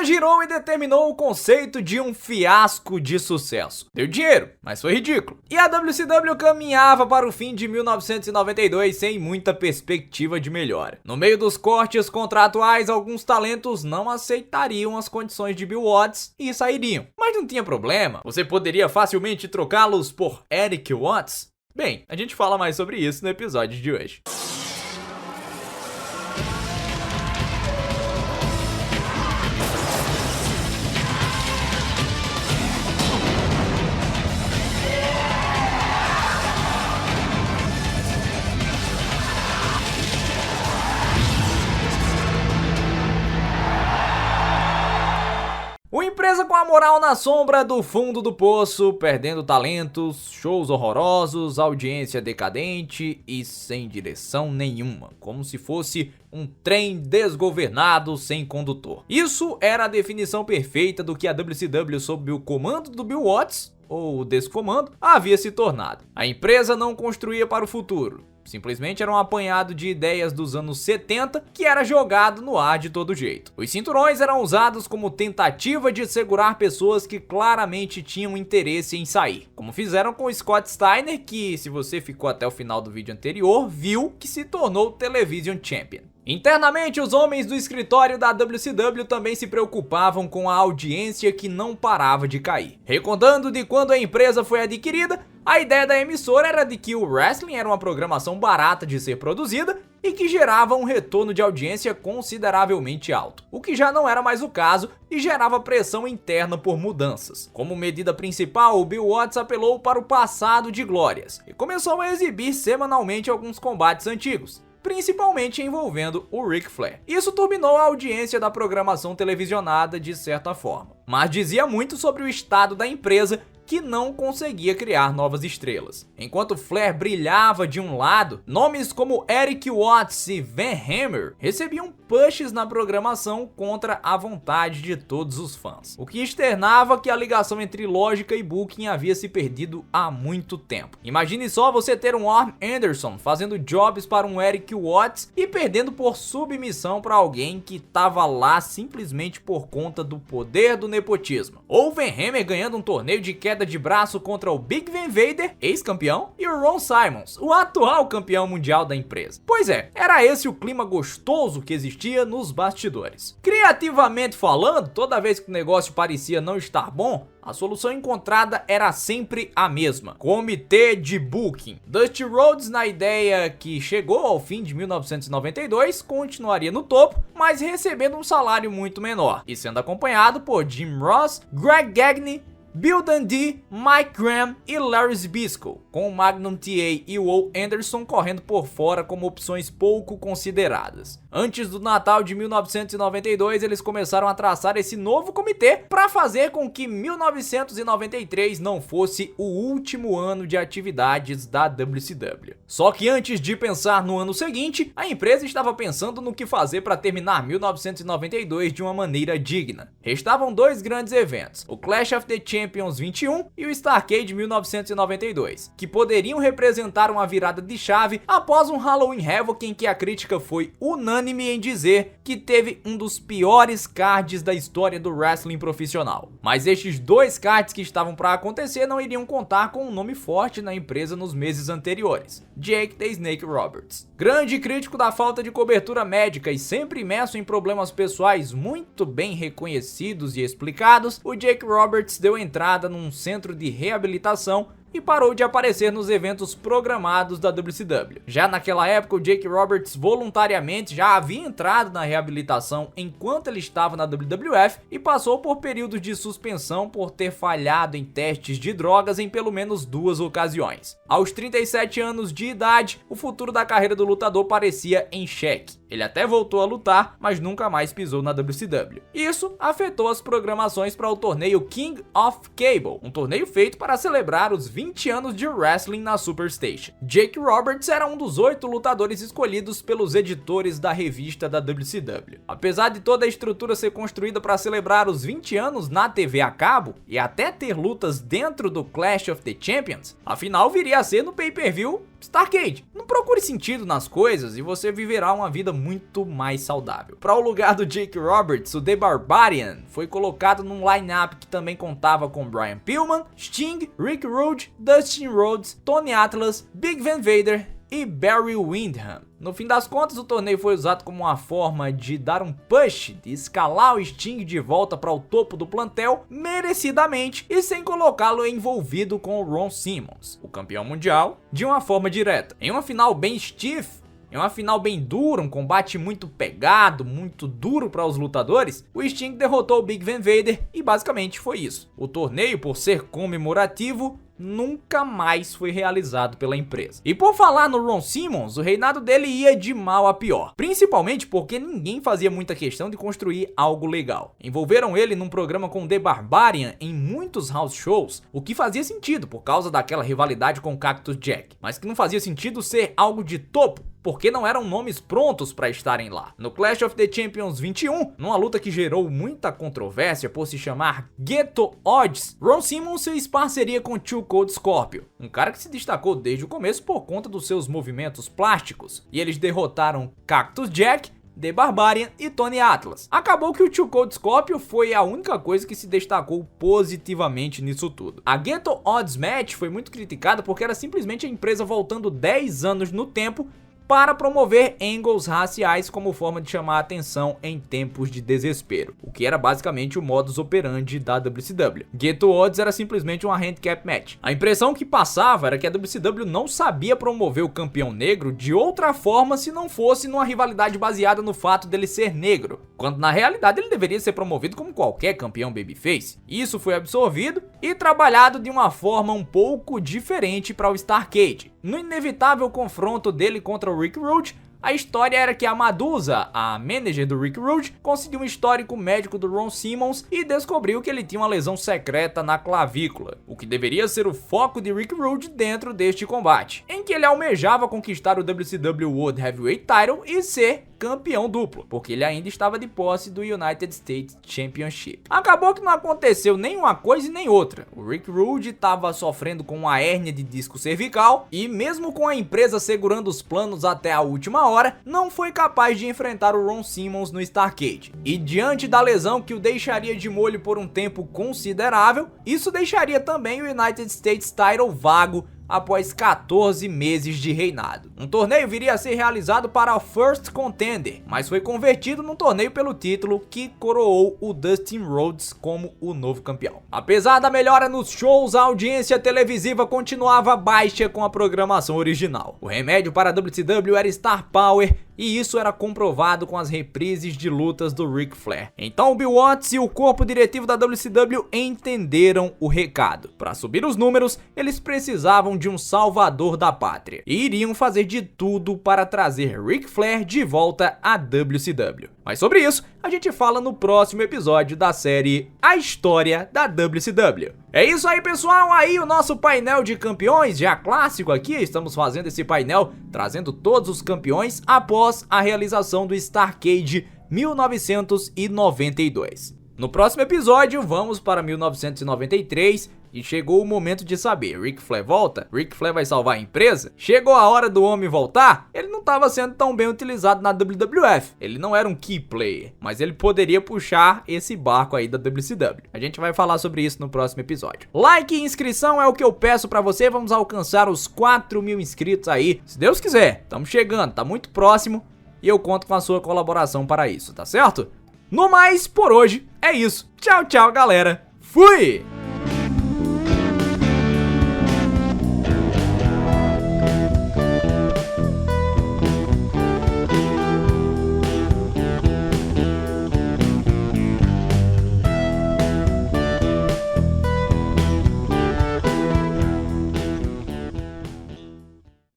roda girou e determinou o conceito de um fiasco de sucesso. Deu dinheiro, mas foi ridículo. E a WCW caminhava para o fim de 1992 sem muita perspectiva de melhora. No meio dos cortes contratuais, alguns talentos não aceitariam as condições de Bill Watts e sairiam. Mas não tinha problema, você poderia facilmente trocá-los por Eric Watts? Bem, a gente fala mais sobre isso no episódio de hoje. Uma empresa com a moral na sombra do fundo do poço, perdendo talentos, shows horrorosos, audiência decadente e sem direção nenhuma, como se fosse um trem desgovernado sem condutor. Isso era a definição perfeita do que a WCW sob o comando do Bill Watts, ou descomando, havia se tornado. A empresa não construía para o futuro. Simplesmente era um apanhado de ideias dos anos 70 que era jogado no ar de todo jeito. Os cinturões eram usados como tentativa de segurar pessoas que claramente tinham interesse em sair. Como fizeram com Scott Steiner, que, se você ficou até o final do vídeo anterior, viu que se tornou Television Champion. Internamente, os homens do escritório da WCW também se preocupavam com a audiência que não parava de cair. Recordando de quando a empresa foi adquirida, a ideia da emissora era de que o wrestling era uma programação barata de ser produzida e que gerava um retorno de audiência consideravelmente alto, o que já não era mais o caso e gerava pressão interna por mudanças. Como medida principal, o Bill Watts apelou para o passado de glórias e começou a exibir semanalmente alguns combates antigos, principalmente envolvendo o Ric Flair. Isso turbinou a audiência da programação televisionada de certa forma, mas dizia muito sobre o estado da empresa, que não conseguia criar novas estrelas. Enquanto Flair brilhava de um lado, nomes como Eric Watts e Van Hammer recebiam pushes na programação contra a vontade de todos os fãs, o que externava que a ligação entre lógica e booking havia se perdido há muito tempo. Imagine só você ter um Arn Anderson fazendo jobs para um Eric Watts e perdendo por submissão para alguém que estava lá simplesmente por conta do poder do nepotismo. Ou Van Hammer ganhando um torneio de queda de braço contra o Big Van Vader, ex-campeão, e o Ron Simmons, o atual campeão mundial da empresa. Pois é, era esse o clima gostoso que existia nos bastidores. Criativamente falando, toda vez que o negócio parecia não estar bom, a solução encontrada era sempre a mesma: comitê de booking. Dusty Rhodes, na ideia que chegou ao fim de 1992, continuaria no topo, mas recebendo um salário muito menor, e sendo acompanhado por Jim Ross, Greg Gagne, Bill Dundee, Mike Graham e Larry Zbyszko, com o Magnum TA e o Ole Anderson correndo por fora como opções pouco consideradas. Antes do Natal de 1992, eles começaram a traçar esse novo comitê para fazer com que 1993 não fosse o último ano de atividades da WCW. Só que antes de pensar no ano seguinte, a empresa estava pensando no que fazer para terminar 1992 de uma maneira digna. Restavam dois grandes eventos, o Clash of the Champions 21 e o Starrcade 1992, que poderiam representar uma virada de chave após um Halloween Havoc em que a crítica foi unânime em dizer que teve um dos piores cards da história do wrestling profissional. Mas estes dois cards que estavam para acontecer não iriam contar com um nome forte na empresa nos meses anteriores: Jake the Snake Roberts. Grande crítico da falta de cobertura médica e sempre imerso em problemas pessoais muito bem reconhecidos e explicados, o Jake Roberts deu entrada num centro de reabilitação e parou de aparecer nos eventos programados da WCW. Já naquela época, o Jake Roberts voluntariamente já havia entrado na reabilitação enquanto ele estava na WWF e passou por períodos de suspensão por ter falhado em testes de drogas em pelo menos 2 ocasiões. Aos 37 anos de idade, o futuro da carreira do lutador parecia em xeque. Ele até voltou a lutar, mas nunca mais pisou na WCW. Isso afetou as programações para o torneio King of Cable, um torneio feito para celebrar os 20 anos de wrestling na Superstation. Jake Roberts era um dos 8 lutadores escolhidos pelos editores da revista da WCW. Apesar de toda a estrutura ser construída para celebrar os 20 anos na TV a cabo e até ter lutas dentro do Clash of the Champions, a final viria a ser no pay-per-view Starrcade, não procure sentido nas coisas e você viverá uma vida muito mais saudável. Para o lugar do Jake Roberts, o The Barbarian foi colocado num line-up que também contava com Brian Pillman, Sting, Rick Rude, Dustin Rhodes, Tony Atlas, Big Van Vader e Barry Windham. No fim das contas, o torneio foi usado como uma forma de dar um push, de escalar o Sting de volta para o topo do plantel, merecidamente, e sem colocá-lo envolvido com o Ron Simmons, o campeão mundial, de uma forma direta. Em uma final bem stiff, em uma final bem dura, um combate muito pegado, muito duro para os lutadores, o Sting derrotou o Big Van Vader e basicamente foi isso. O torneio, por ser comemorativo, nunca mais foi realizado pela empresa. E por falar no Ron Simmons, o reinado dele ia de mal a pior, principalmente porque ninguém fazia muita questão de construir algo legal. Envolveram ele num programa com The Barbarian em muitos house shows, o que fazia sentido por causa daquela rivalidade com Cactus Jack, mas que não fazia sentido ser algo de topo, porque não eram nomes prontos para estarem lá. No Clash of the Champions 21, numa luta que gerou muita controvérsia por se chamar Ghetto Odds, Ron Simmons fez parceria com Too Cold Scorpio, um cara que se destacou desde o começo por conta dos seus movimentos plásticos, e eles derrotaram Cactus Jack, The Barbarian e Tony Atlas. Acabou que o Too Cold Scorpio foi a única coisa que se destacou positivamente nisso tudo. A Ghetto Odds Match foi muito criticada porque era simplesmente a empresa voltando 10 anos no tempo para promover angles raciais como forma de chamar a atenção em tempos de desespero, o que era basicamente o modus operandi da WCW. Ghetto Odds era simplesmente uma handicap match. A impressão que passava era que a WCW não sabia promover o campeão negro de outra forma se não fosse numa rivalidade baseada no fato dele ser negro, quando na realidade ele deveria ser promovido como qualquer campeão babyface. Isso foi absorvido e trabalhado de uma forma um pouco diferente para o Starrcade. No inevitável confronto dele contra o Rick Rude, a história era que a Madusa, a manager do Rick Rude, conseguiu um histórico médico do Ron Simmons e descobriu que ele tinha uma lesão secreta na clavícula, o que deveria ser o foco de Rick Rude dentro deste combate, em que ele almejava conquistar o WCW World Heavyweight Title e ser campeão duplo, porque ele ainda estava de posse do United States Championship. Acabou que não aconteceu nem uma coisa e nem outra. O Rick Rude estava sofrendo com uma hérnia de disco cervical e mesmo com a empresa segurando os planos até a última hora, não foi capaz de enfrentar o Ron Simmons no Starrcade. E diante da lesão que o deixaria de molho por um tempo considerável, isso deixaria também o United States Title vago após 14 meses de reinado. Um torneio viria a ser realizado para o First Contender, mas foi convertido num torneio pelo título que coroou o Dustin Rhodes como o novo campeão. Apesar da melhora nos shows, a audiência televisiva continuava baixa com a programação original. O remédio para a WCW era Star Power, e isso era comprovado com as reprises de lutas do Ric Flair. Então o Bill Watts e o corpo diretivo da WCW entenderam o recado. Para subir os números, eles precisavam de um salvador da pátria e iriam fazer de tudo para trazer Ric Flair de volta à WCW. Mas sobre isso, a gente fala no próximo episódio da série A História da WCW. É isso aí, pessoal, aí o nosso painel de campeões, já clássico aqui, estamos fazendo esse painel, trazendo todos os campeões após a realização do Starrcade 1992. No próximo episódio, vamos para 1993 e chegou o momento de saber, Ric Flair volta? Ric Flair vai salvar a empresa? Chegou a hora do homem voltar? Ele não estava sendo tão bem utilizado na WWF, ele não era um key player, mas ele poderia puxar esse barco aí da WCW. A gente vai falar sobre isso no próximo episódio. Like e inscrição é o que eu peço pra você, vamos alcançar os 4.000 inscritos aí, se Deus quiser, estamos chegando, tá muito próximo e eu conto com a sua colaboração para isso, tá certo? No mais, por hoje, é isso. Tchau, tchau, galera. Fui!